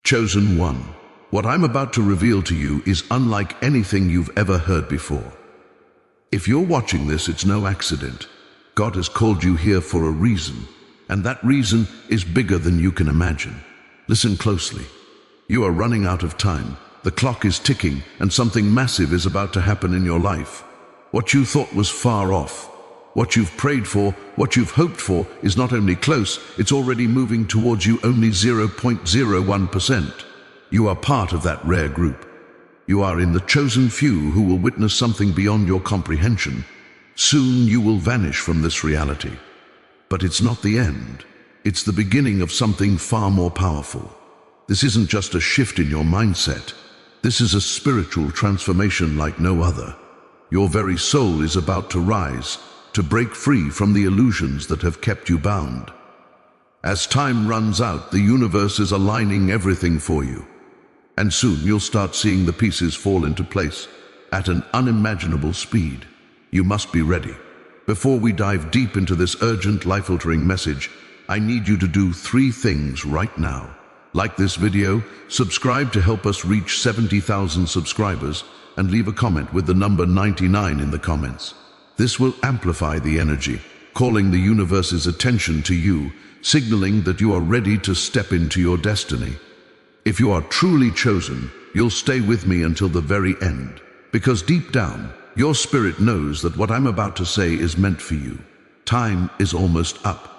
Chosen one, what I'm about to reveal to you is unlike anything you've ever heard before. If you're watching this, it's no accident. God has called you here for a reason, and that reason is bigger than you can imagine. Listen closely. You are running out of time. The clock is ticking, and something massive is about to happen in your life. What you thought was far off, what you've prayed for, what you've hoped for, is not only close, it's already moving towards you only 0.01%. You are part of that rare group. You are in the chosen few who will witness something beyond your comprehension. Soon you will vanish from this reality. But it's not the end. It's the beginning of something far more powerful. This isn't just a shift in your mindset. This is a spiritual transformation like no other. Your very soul is about to rise, to break free from the illusions that have kept you bound. As time runs out, the universe is aligning everything for you. And soon you'll start seeing the pieces fall into place at an unimaginable speed. You must be ready. Before we dive deep into this urgent, life-altering message, I need you to do 3 things right now. Like this video, subscribe to help us reach 70,000 subscribers, and leave a comment with the number 99 in the comments. This will amplify the energy, calling the universe's attention to you, signaling that you are ready to step into your destiny. If you are truly chosen, you'll stay with me until the very end, because deep down, your spirit knows that what I'm about to say is meant for you. Time is almost up.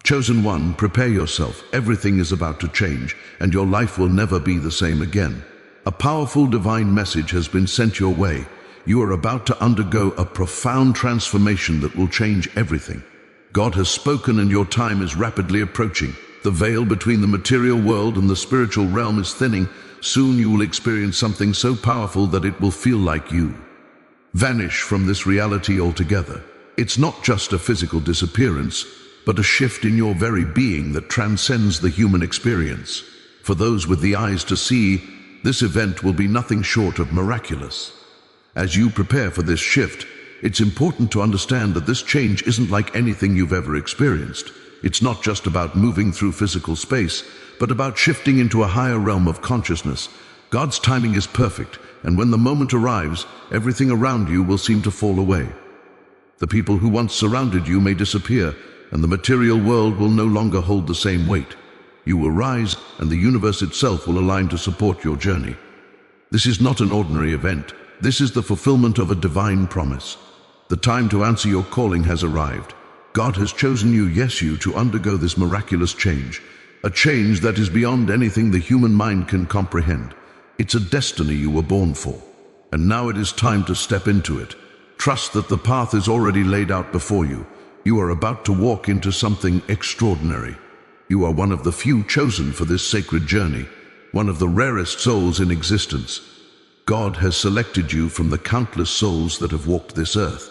Chosen one, prepare yourself. Everything is about to change, and your life will never be the same again. A powerful divine message has been sent your way. You are about to undergo a profound transformation that will change everything. God has spoken, and your time is rapidly approaching. The veil between the material world and the spiritual realm is thinning. Soon you will experience something so powerful that it will feel like you vanish from this reality altogether. It's not just a physical disappearance, but a shift in your very being that transcends the human experience. For those with the eyes to see, this event will be nothing short of miraculous. As you prepare for this shift, it's important to understand that this change isn't like anything you've ever experienced. It's not just about moving through physical space, but about shifting into a higher realm of consciousness. God's timing is perfect, and when the moment arrives, everything around you will seem to fall away. The people who once surrounded you may disappear, and the material world will no longer hold the same weight. You will rise, and the universe itself will align to support your journey. This is not an ordinary event. This is the fulfillment of a divine promise. The time to answer your calling has arrived. God has chosen you, yes, you, to undergo this miraculous change. A change that is beyond anything the human mind can comprehend. It's a destiny you were born for. And now it is time to step into it. Trust that the path is already laid out before you. You are about to walk into something extraordinary. You are one of the few chosen for this sacred journey, one of the rarest souls in existence. God has selected you from the countless souls that have walked this earth.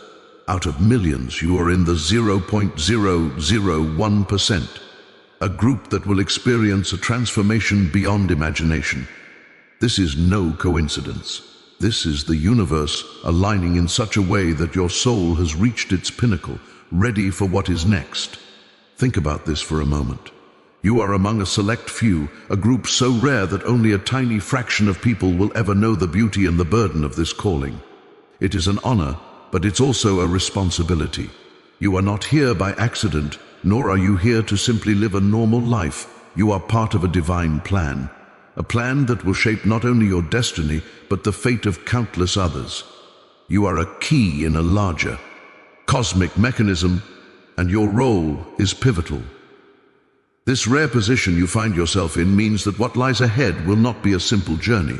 Out of millions, you are in the 0.001%, a group that will experience a transformation beyond imagination. This is no coincidence. This is the universe aligning in such a way that your soul has reached its pinnacle, ready for what is next. Think about this for a moment. You are among a select few, a group so rare that only a tiny fraction of people will ever know the beauty and the burden of this calling. It is an honor, but it's also a responsibility. You are not here by accident, nor are you here to simply live a normal life. You are part of a divine plan, a plan that will shape not only your destiny, but the fate of countless others. You are a key in a larger, cosmic mechanism, and your role is pivotal. This rare position you find yourself in means that what lies ahead will not be a simple journey.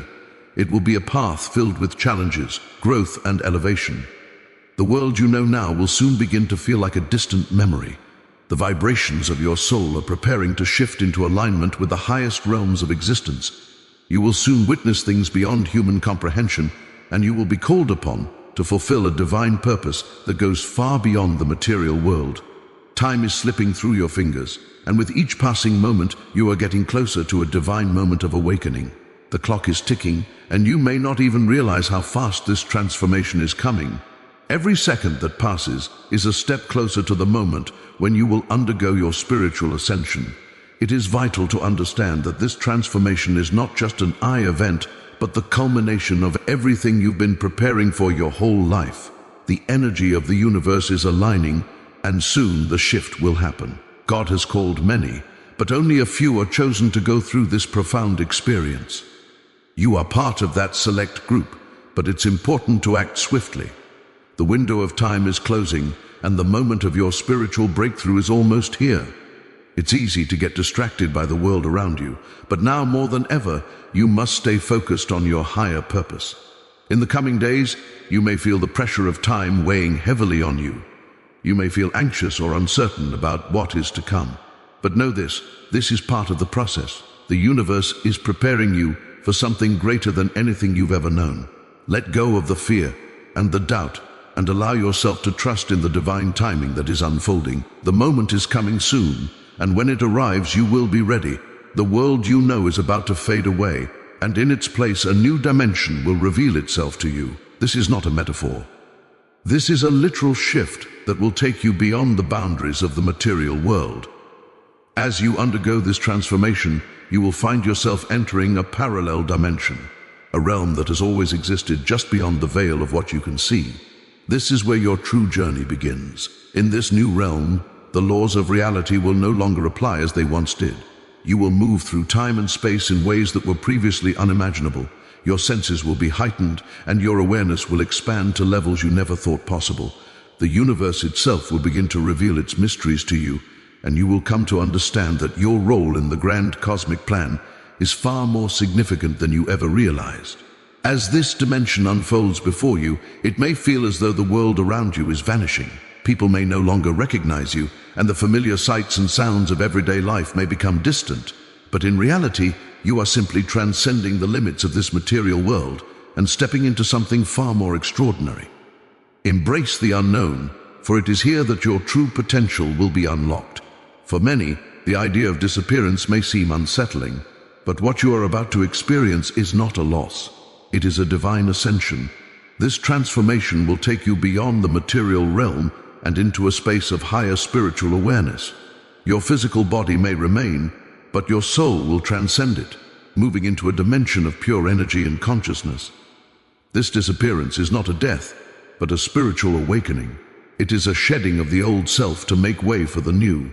It will be a path filled with challenges, growth, and elevation. The world you know now will soon begin to feel like a distant memory. The vibrations of your soul are preparing to shift into alignment with the highest realms of existence. You will soon witness things beyond human comprehension, and you will be called upon to fulfill a divine purpose that goes far beyond the material world. Time is slipping through your fingers, and with each passing moment, you are getting closer to a divine moment of awakening. The clock is ticking, and you may not even realize how fast this transformation is coming. Every second that passes is a step closer to the moment when you will undergo your spiritual ascension. It is vital to understand that this transformation is not just an I event, but the culmination of everything you've been preparing for your whole life. The energy of the universe is aligning, and soon the shift will happen. God has called many, but only a few are chosen to go through this profound experience. You are part of that select group, but it's important to act swiftly. The window of time is closing, and the moment of your spiritual breakthrough is almost here. It's easy to get distracted by the world around you, but now more than ever, you must stay focused on your higher purpose. In the coming days, you may feel the pressure of time weighing heavily on you. You may feel anxious or uncertain about what is to come. But know this is part of the process. The universe is preparing you for something greater than anything you've ever known. Let go of the fear and the doubt and allow yourself to trust in the divine timing that is unfolding. The moment is coming soon, and when it arrives, you will be ready. The world you know is about to fade away, and in its place a new dimension will reveal itself to you. This is not a metaphor. This is a literal shift that will take you beyond the boundaries of the material world. As you undergo this transformation, you will find yourself entering a parallel dimension, a realm that has always existed just beyond the veil of what you can see. This is where your true journey begins. In this new realm, the laws of reality will no longer apply as they once did. You will move through time and space in ways that were previously unimaginable. Your senses will be heightened, and your awareness will expand to levels you never thought possible. The universe itself will begin to reveal its mysteries to you, and you will come to understand that your role in the grand cosmic plan is far more significant than you ever realized. As this dimension unfolds before you, it may feel as though the world around you is vanishing. People may no longer recognize you, and the familiar sights and sounds of everyday life may become distant. But in reality, you are simply transcending the limits of this material world and stepping into something far more extraordinary. Embrace the unknown, for it is here that your true potential will be unlocked. For many, the idea of disappearance may seem unsettling, but what you are about to experience is not a loss. It is a divine ascension. This transformation will take you beyond the material realm and into a space of higher spiritual awareness. Your physical body may remain, but your soul will transcend it, moving into a dimension of pure energy and consciousness. This disappearance is not a death, but a spiritual awakening. It is a shedding of the old self to make way for the new.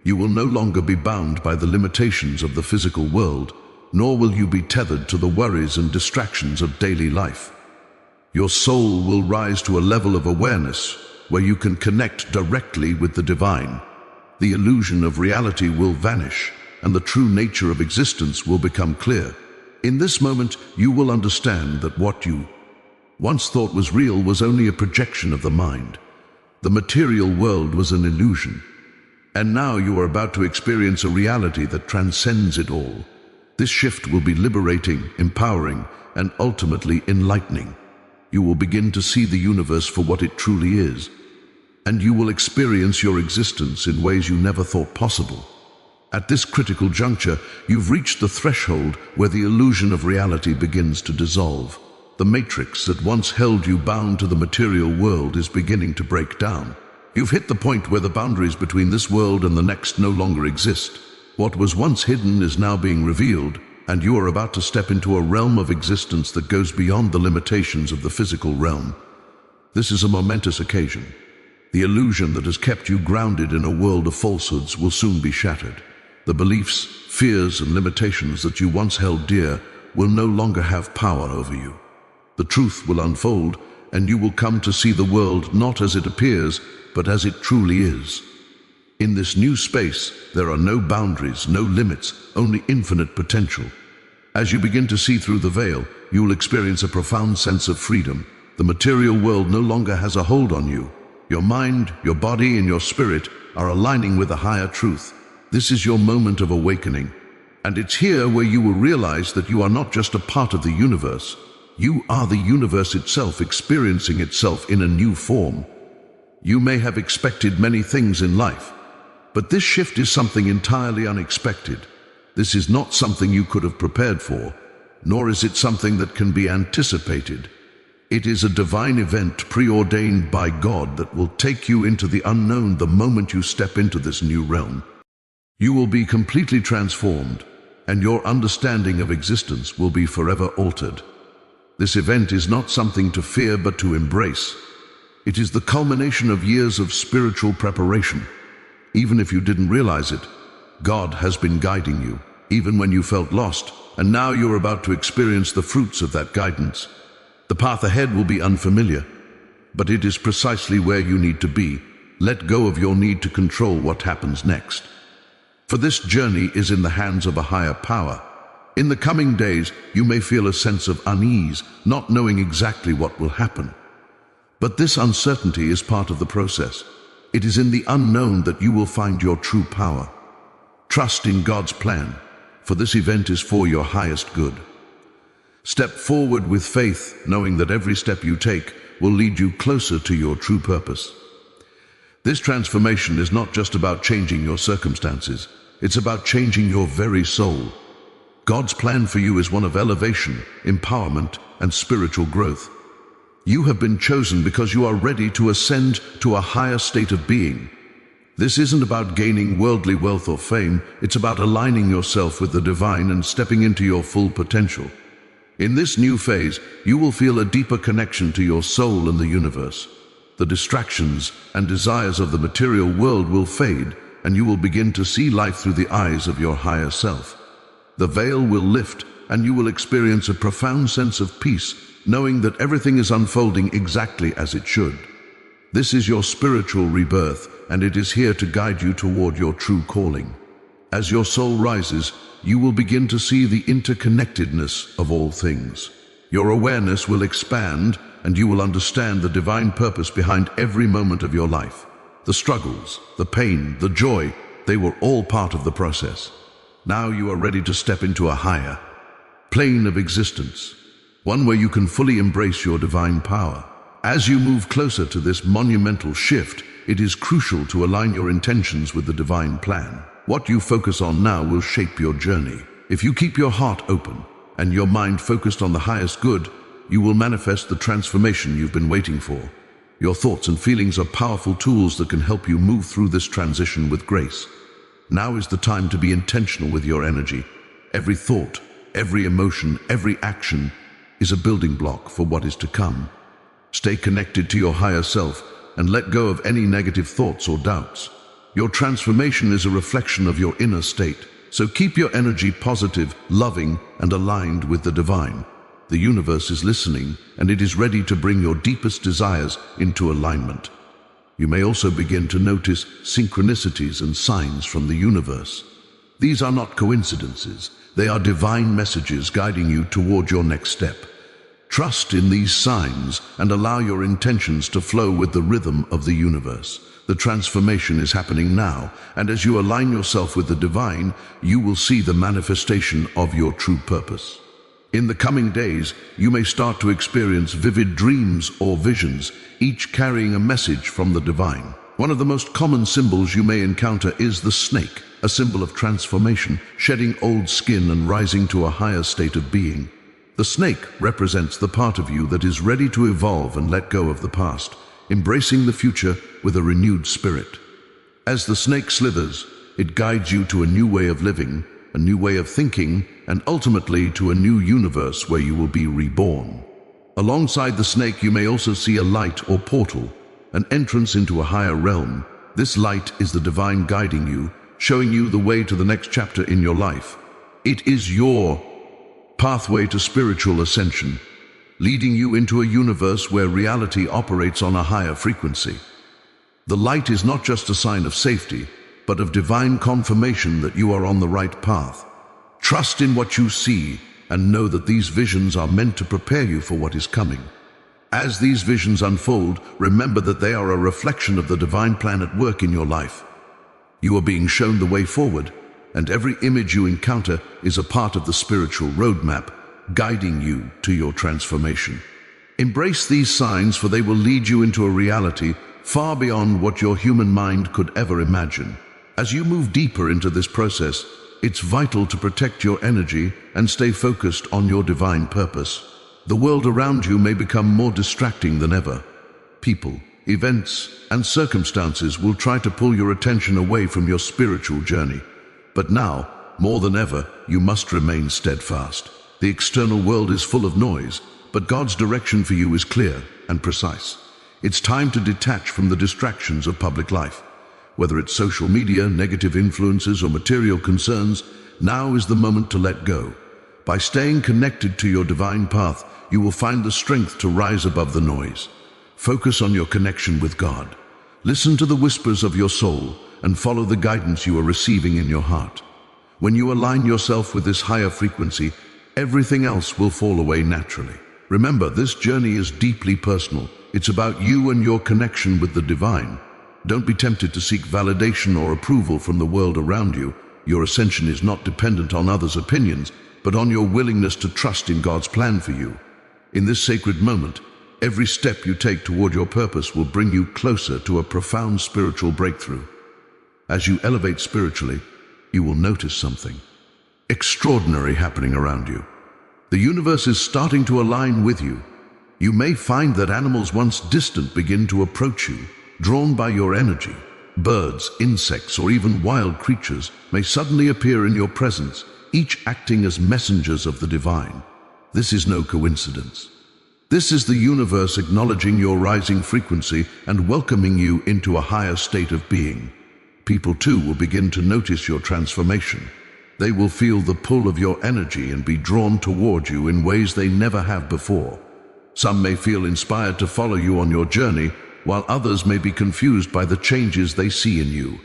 You will no longer be bound by the limitations of the physical world, nor will you be tethered to the worries and distractions of daily life. Your soul will rise to a level of awareness where you can connect directly with the divine. The illusion of reality will vanish, and the true nature of existence will become clear. In this moment, you will understand that what you once thought was real was only a projection of the mind. The material world was an illusion, and now you are about to experience a reality that transcends it all. This shift will be liberating, empowering, and ultimately enlightening. You will begin to see the universe for what it truly is, and you will experience your existence in ways you never thought possible. At this critical juncture, you've reached the threshold where the illusion of reality begins to dissolve. The matrix that once held you bound to the material world is beginning to break down. You've hit the point where the boundaries between this world and the next no longer exist. What was once hidden is now being revealed, and you are about to step into a realm of existence that goes beyond the limitations of the physical realm. This is a momentous occasion. The illusion that has kept you grounded in a world of falsehoods will soon be shattered. The beliefs, fears, and limitations that you once held dear will no longer have power over you. The truth will unfold, and you will come to see the world not as it appears, but as it truly is. In this new space, there are no boundaries, no limits, only infinite potential. As you begin to see through the veil, you will experience a profound sense of freedom. The material world no longer has a hold on you. Your mind, your body, and your spirit are aligning with a higher truth. This is your moment of awakening, and it's here where you will realize that you are not just a part of the universe. You are the universe itself experiencing itself in a new form. You may have expected many things in life, but this shift is something entirely unexpected. This is not something you could have prepared for, nor is it something that can be anticipated. It is a divine event preordained by God that will take you into the unknown the moment you step into this new realm. You will be completely transformed, and your understanding of existence will be forever altered. This event is not something to fear but to embrace. It is the culmination of years of spiritual preparation. Even if you didn't realize it, God has been guiding you, even when you felt lost, and now you're about to experience the fruits of that guidance. The path ahead will be unfamiliar, but it is precisely where you need to be. Let go of your need to control what happens next. For this journey is in the hands of a higher power. In the coming days, you may feel a sense of unease, not knowing exactly what will happen. But this uncertainty is part of the process. It is in the unknown that you will find your true power. Trust in God's plan, for this event is for your highest good. Step forward with faith, knowing that every step you take will lead you closer to your true purpose. This transformation is not just about changing your circumstances, it's about changing your very soul. God's plan for you is one of elevation, empowerment, and spiritual growth. You have been chosen because you are ready to ascend to a higher state of being. This isn't about gaining worldly wealth or fame, it's about aligning yourself with the divine and stepping into your full potential. In this new phase, you will feel a deeper connection to your soul and the universe. The distractions and desires of the material world will fade, and you will begin to see life through the eyes of your higher self. The veil will lift, and you will experience a profound sense of peace, knowing that everything is unfolding exactly as it should. This is your spiritual rebirth, and it is here to guide you toward your true calling. As your soul rises, you will begin to see the interconnectedness of all things. Your awareness will expand, and you will understand the divine purpose behind every moment of your life. The struggles, the pain, the joy, they were all part of the process. Now you are ready to step into a higher plane of existence, one where you can fully embrace your divine power. As you move closer to this monumental shift, it is crucial to align your intentions with the divine plan. What you focus on now will shape your journey. If you keep your heart open and your mind focused on the highest good, you will manifest the transformation you've been waiting for. Your thoughts and feelings are powerful tools that can help you move through this transition with grace. Now is the time to be intentional with your energy. Every thought, every emotion, every action is a building block for what is to come. Stay connected to your higher self and let go of any negative thoughts or doubts. Your transformation is a reflection of your inner state, so keep your energy positive, loving, and aligned with the divine. The universe is listening, and it is ready to bring your deepest desires into alignment. You may also begin to notice synchronicities and signs from the universe. These are not coincidences. They are divine messages guiding you toward your next step. Trust in these signs and allow your intentions to flow with the rhythm of the universe. The transformation is happening now, and as you align yourself with the divine, you will see the manifestation of your true purpose. In the coming days, you may start to experience vivid dreams or visions, each carrying a message from the divine. One of the most common symbols you may encounter is the snake, a symbol of transformation, shedding old skin and rising to a higher state of being. The snake represents the part of you that is ready to evolve and let go of the past, embracing the future with a renewed spirit. As the snake slithers, it guides you to a new way of living, a new way of thinking, and ultimately to a new universe where you will be reborn. Alongside the snake, you may also see a light or portal, an entrance into a higher realm. This light is the divine guiding you, showing you the way to the next chapter in your life. It is your pathway to spiritual ascension, leading you into a universe where reality operates on a higher frequency. The light is not just a sign of safety, but of divine confirmation that you are on the right path. Trust in what you see and know that these visions are meant to prepare you for what is coming. As these visions unfold, remember that they are a reflection of the divine plan at work in your life. You are being shown the way forward, and every image you encounter is a part of the spiritual roadmap, guiding you to your transformation. Embrace these signs, for they will lead you into a reality far beyond what your human mind could ever imagine. As you move deeper into this process, it's vital to protect your energy and stay focused on your divine purpose. The world around you may become more distracting than ever. People, events, and circumstances will try to pull your attention away from your spiritual journey. But now, more than ever, you must remain steadfast. The external world is full of noise, but God's direction for you is clear and precise. It's time to detach from the distractions of public life. Whether it's social media, negative influences, or material concerns, now is the moment to let go. By staying connected to your divine path, you will find the strength to rise above the noise. Focus on your connection with God. Listen to the whispers of your soul and follow the guidance you are receiving in your heart. When you align yourself with this higher frequency, everything else will fall away naturally. Remember, this journey is deeply personal. It's about you and your connection with the divine. Don't be tempted to seek validation or approval from the world around you. Your ascension is not dependent on others' opinions, but on your willingness to trust in God's plan for you. In this sacred moment, every step you take toward your purpose will bring you closer to a profound spiritual breakthrough. As you elevate spiritually, you will notice something extraordinary happening around you. The universe is starting to align with you. You may find that animals once distant begin to approach you, drawn by your energy. Birds, insects, or even wild creatures may suddenly appear in your presence, each acting as messengers of the divine. This is no coincidence. This is the universe acknowledging your rising frequency and welcoming you into a higher state of being. People too will begin to notice your transformation. They will feel the pull of your energy and be drawn toward you in ways they never have before. Some may feel inspired to follow you on your journey, while others may be confused by the changes they see in you.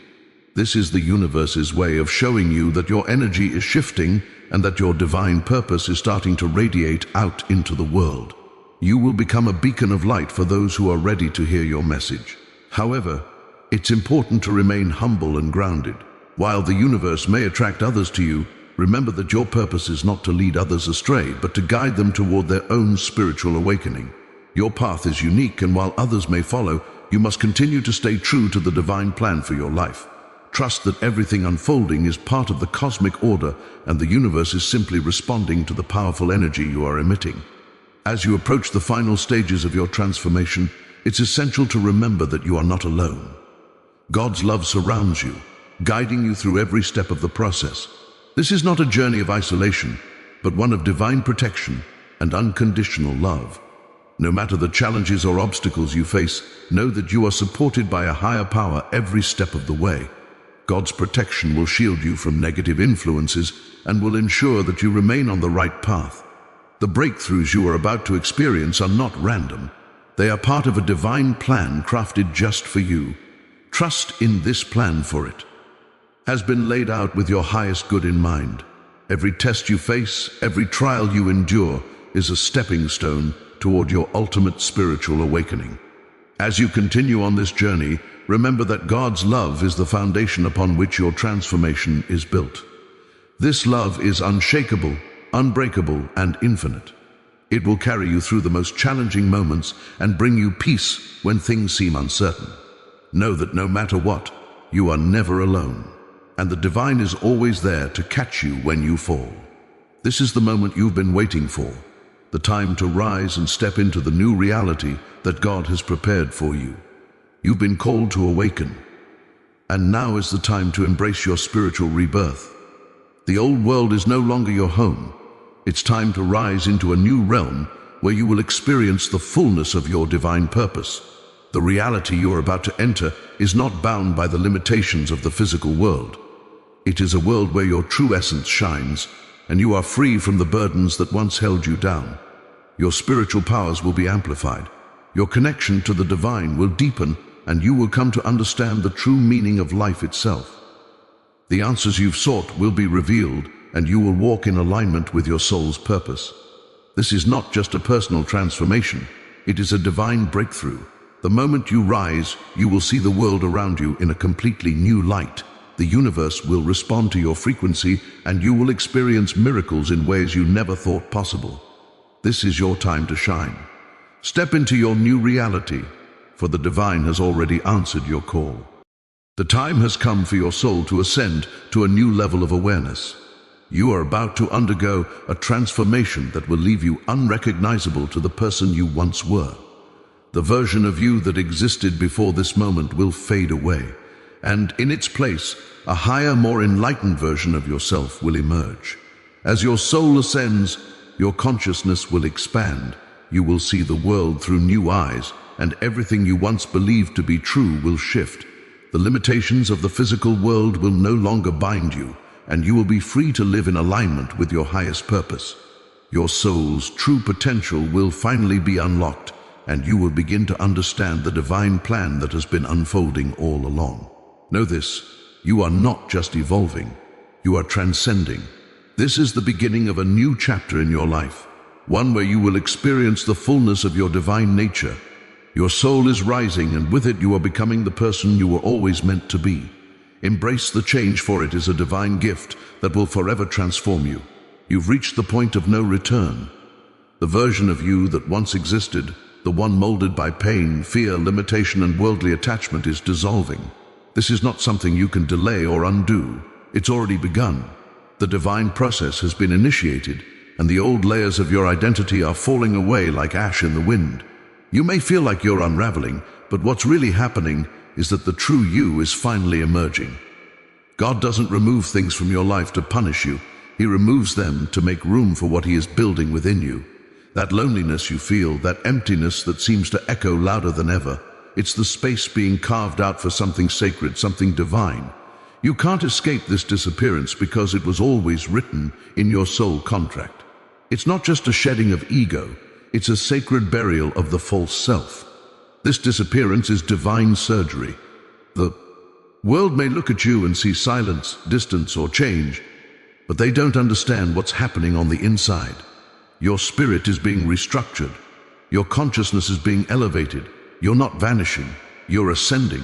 This is the universe's way of showing you that your energy is shifting and that your divine purpose is starting to radiate out into the world. You will become a beacon of light for those who are ready to hear your message. However, it's important to remain humble and grounded. While the universe may attract others to you, remember that your purpose is not to lead others astray, but to guide them toward their own spiritual awakening. Your path is unique, and while others may follow, you must continue to stay true to the divine plan for your life. Trust that everything unfolding is part of the cosmic order, and the universe is simply responding to the powerful energy you are emitting. As you approach the final stages of your transformation, it's essential to remember that you are not alone. God's love surrounds you, guiding you through every step of the process. This is not a journey of isolation, but one of divine protection and unconditional love. No matter the challenges or obstacles you face, know that you are supported by a higher power every step of the way. God's protection will shield you from negative influences and will ensure that you remain on the right path. The breakthroughs you are about to experience are not random. They are part of a divine plan crafted just for you. Trust in this plan, for it has been laid out with your highest good in mind. Every test you face, every trial you endure, is a stepping stone toward your ultimate spiritual awakening. As you continue on this journey, remember that God's love is the foundation upon which your transformation is built. This love is unshakable, unbreakable, and infinite. It will carry you through the most challenging moments and bring you peace when things seem uncertain. Know that no matter what, you are never alone, and the divine is always there to catch you when you fall. This is the moment you've been waiting for, the time to rise and step into the new reality that God has prepared for you. You've been called to awaken, and now is the time to embrace your spiritual rebirth. The old world is no longer your home. It's time to rise into a new realm where you will experience the fullness of your divine purpose. The reality you are about to enter is not bound by the limitations of the physical world. It is a world where your true essence shines, and you are free from the burdens that once held you down. Your spiritual powers will be amplified. Your connection to the divine will deepen, and you will come to understand the true meaning of life itself. The answers you've sought will be revealed, and you will walk in alignment with your soul's purpose. This is not just a personal transformation, it is a divine breakthrough. The moment you rise, you will see the world around you in a completely new light. The universe will respond to your frequency, and you will experience miracles in ways you never thought possible. This is your time to shine. Step into your new reality, for the divine has already answered your call. The time has come for your soul to ascend to a new level of awareness. You are about to undergo a transformation that will leave you unrecognizable to the person you once were. The version of you that existed before this moment will fade away, and in its place, a higher, more enlightened version of yourself will emerge. As your soul ascends, your consciousness will expand. You will see the world through new eyes, and everything you once believed to be true will shift. The limitations of the physical world will no longer bind you, and you will be free to live in alignment with your highest purpose. Your soul's true potential will finally be unlocked, and you will begin to understand the divine plan that has been unfolding all along. Know this, you are not just evolving, you are transcending. This is the beginning of a new chapter in your life, one where you will experience the fullness of your divine nature. Your soul is rising, and with it you are becoming the person you were always meant to be. Embrace the change, for it is a divine gift that will forever transform you. You've reached the point of no return. The version of you that once existed, the one molded by pain, fear, limitation, and worldly attachment, is dissolving. This is not something you can delay or undo. It's already begun. The divine process has been initiated, and the old layers of your identity are falling away like ash in the wind. You may feel like you're unraveling, but what's really happening is that the true you is finally emerging. God doesn't remove things from your life to punish you. He removes them to make room for what He is building within you. That loneliness you feel, that emptiness that seems to echo louder than ever, it's the space being carved out for something sacred, something divine. You can't escape this disappearance because it was always written in your soul contract. It's not just a shedding of ego, it's a sacred burial of the false self. This disappearance is divine surgery. The world may look at you and see silence, distance, or change, but they don't understand what's happening on the inside. Your spirit is being restructured. Your consciousness is being elevated. You're not vanishing, you're ascending.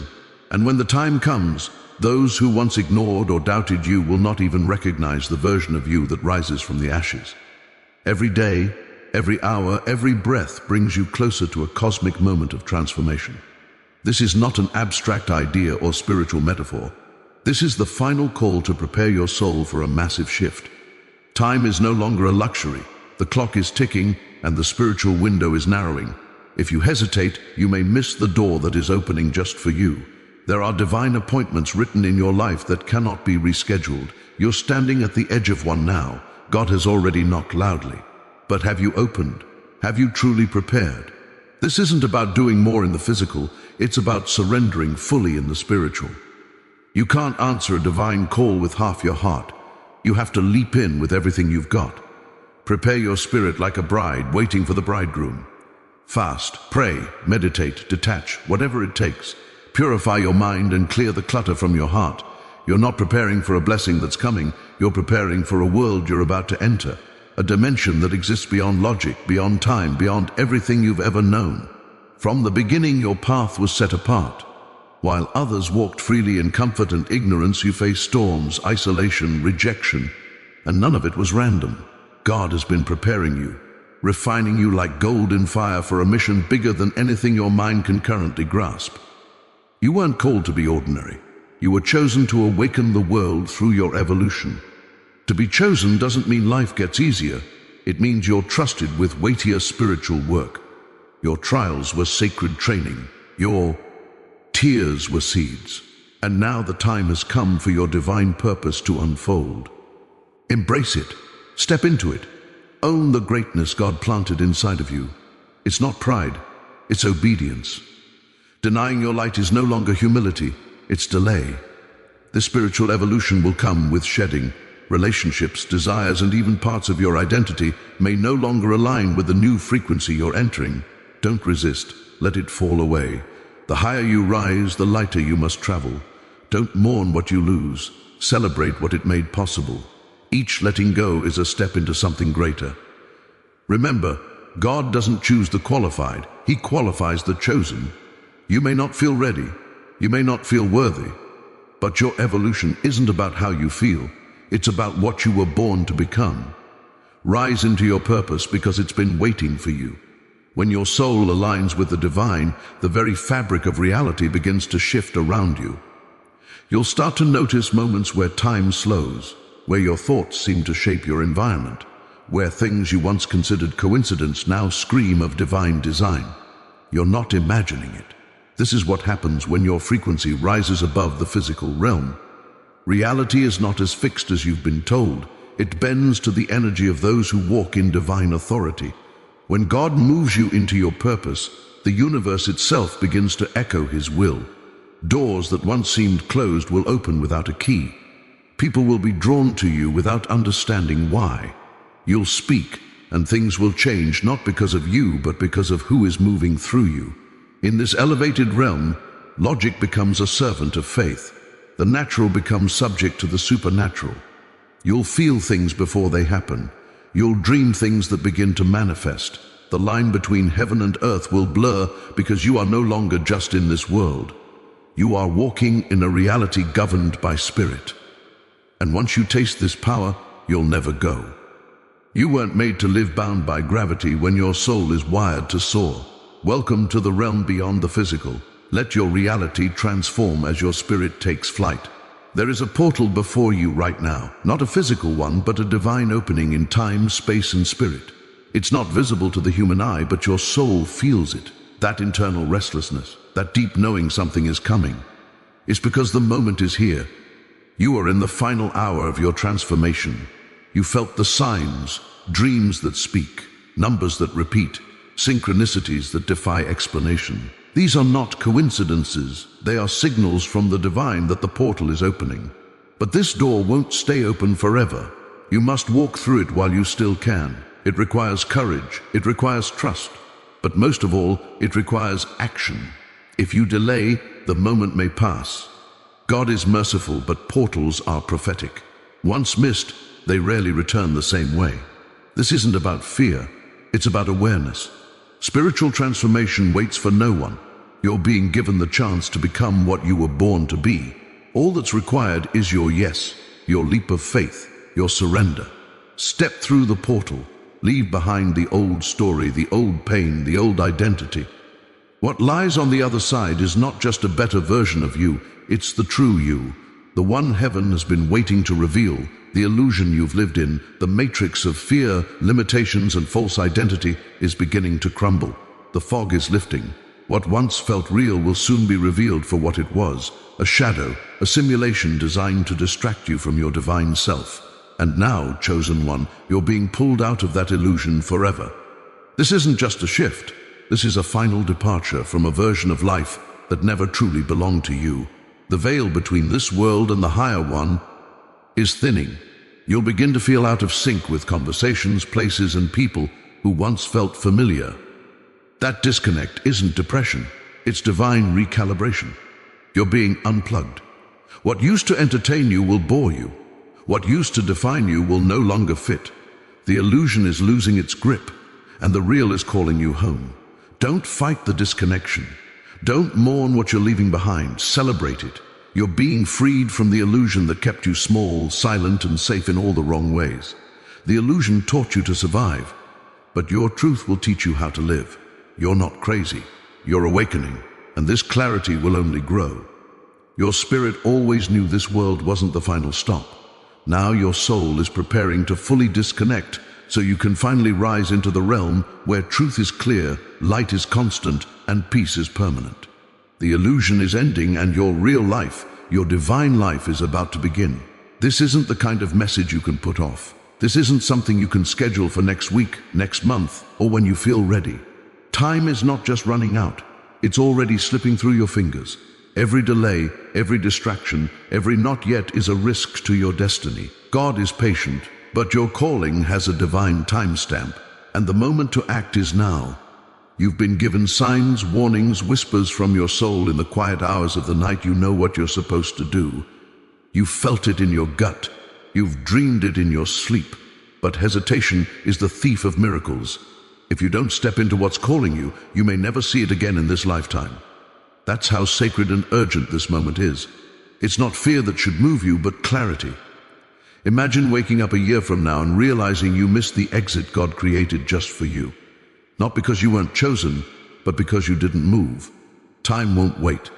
And when the time comes, those who once ignored or doubted you will not even recognize the version of you that rises from the ashes. Every day, every hour, every breath brings you closer to a cosmic moment of transformation. This is not an abstract idea or spiritual metaphor. This is the final call to prepare your soul for a massive shift. Time is no longer a luxury. The clock is ticking, and the spiritual window is narrowing. If you hesitate, you may miss the door that is opening just for you. There are divine appointments written in your life that cannot be rescheduled. You're standing at the edge of one now. God has already knocked loudly. But have you opened? Have you truly prepared? This isn't about doing more in the physical, it's about surrendering fully in the spiritual. You can't answer a divine call with half your heart. You have to leap in with everything you've got. Prepare your spirit like a bride waiting for the bridegroom. Fast, pray, meditate, detach, whatever it takes. Purify your mind and clear the clutter from your heart. You're not preparing for a blessing that's coming, you're preparing for a world you're about to enter. A dimension that exists beyond logic, beyond time, beyond everything you've ever known. From the beginning, your path was set apart. While others walked freely in comfort and ignorance, you faced storms, isolation, rejection, and none of it was random. God has been preparing you, refining you like gold in fire for a mission bigger than anything your mind can currently grasp. You weren't called to be ordinary. You were chosen to awaken the world through your evolution. To be chosen doesn't mean life gets easier. It means you're trusted with weightier spiritual work. Your trials were sacred training. Your tears were seeds. And now the time has come for your divine purpose to unfold. Embrace it. Step into it. Own the greatness God planted inside of you. It's not pride, it's obedience. Denying your light is no longer humility, it's delay. This spiritual evolution will come with shedding. Relationships, desires, and even parts of your identity may no longer align with the new frequency you're entering. Don't resist, let it fall away. The higher you rise, the lighter you must travel. Don't mourn what you lose, celebrate what it made possible. Each letting go is a step into something greater. Remember, God doesn't choose the qualified, He qualifies the chosen. You may not feel ready, you may not feel worthy, but your evolution isn't about how you feel, it's about what you were born to become. Rise into your purpose because it's been waiting for you. When your soul aligns with the divine, the very fabric of reality begins to shift around you. You'll start to notice moments where time slows, where your thoughts seem to shape your environment, where things you once considered coincidence now scream of divine design. You're not imagining it. This is what happens when your frequency rises above the physical realm. Reality is not as fixed as you've been told. It bends to the energy of those who walk in divine authority. When God moves you into your purpose, the universe itself begins to echo His will. Doors that once seemed closed will open without a key. People will be drawn to you without understanding why. You'll speak, and things will change not because of you, but because of who is moving through you. In this elevated realm, logic becomes a servant of faith. The natural becomes subject to the supernatural. You'll feel things before they happen. You'll dream things that begin to manifest. The line between heaven and earth will blur because you are no longer just in this world. You are walking in a reality governed by spirit. And once you taste this power, you'll never go. You weren't made to live bound by gravity when your soul is wired to soar. Welcome to the realm beyond the physical. Let your reality transform as your spirit takes flight. There is a portal before you right now, not a physical one, but a divine opening in time, space, and spirit. It's not visible to the human eye, but your soul feels it. That internal restlessness, that deep knowing something is coming. It's because the moment is here. You are in the final hour of your transformation. You felt the signs, dreams that speak, numbers that repeat, synchronicities that defy explanation. These are not coincidences. They are signals from the divine that the portal is opening. But this door won't stay open forever. You must walk through it while you still can. It requires courage. It requires trust. But most of all, it requires action. If you delay, the moment may pass. God is merciful, but portals are prophetic. Once missed, they rarely return the same way. This isn't about fear. It's about awareness. Spiritual transformation waits for no one. You're being given the chance to become what you were born to be. All that's required is your yes, your leap of faith, your surrender. Step through the portal. Leave behind the old story, the old pain, the old identity. What lies on the other side is not just a better version of you, it's the true you. The one heaven has been waiting to reveal, the illusion you've lived in, the matrix of fear, limitations, and false identity is beginning to crumble. The fog is lifting. What once felt real will soon be revealed for what it was, a shadow, a simulation designed to distract you from your divine self. And now, chosen one, you're being pulled out of that illusion forever. This isn't just a shift. This is a final departure from a version of life that never truly belonged to you. The veil between this world and the higher one is thinning. You'll begin to feel out of sync with conversations, places, and people who once felt familiar. That disconnect isn't depression, it's divine recalibration. You're being unplugged. What used to entertain you will bore you. What used to define you will no longer fit. The illusion is losing its grip, and the real is calling you home. Don't fight the disconnection. Don't mourn what you're leaving behind. Celebrate it. You're being freed from the illusion that kept you small, silent, and safe in all the wrong ways. The illusion taught you to survive, but your truth will teach you how to live. You're not crazy. You're awakening, and this clarity will only grow. Your spirit always knew this world wasn't the final stop. Now your soul is preparing to fully disconnect so you can finally rise into the realm where truth is clear, light is constant, and peace is permanent. The illusion is ending and your real life, your divine life, is about to begin. This isn't the kind of message you can put off. This isn't something you can schedule for next week, next month, or when you feel ready. Time is not just running out. It's already slipping through your fingers. Every delay, every distraction, every not yet is a risk to your destiny. God is patient, but your calling has a divine timestamp, and the moment to act is now. You've been given signs, warnings, whispers from your soul in the quiet hours of the night. You know what you're supposed to do. You felt it in your gut. You've dreamed it in your sleep. But hesitation is the thief of miracles. If you don't step into what's calling you, you may never see it again in this lifetime. That's how sacred and urgent this moment is. It's not fear that should move you, but clarity. Imagine waking up a year from now and realizing you missed the exit God created just for you. Not because you weren't chosen, but because you didn't move. Time won't wait.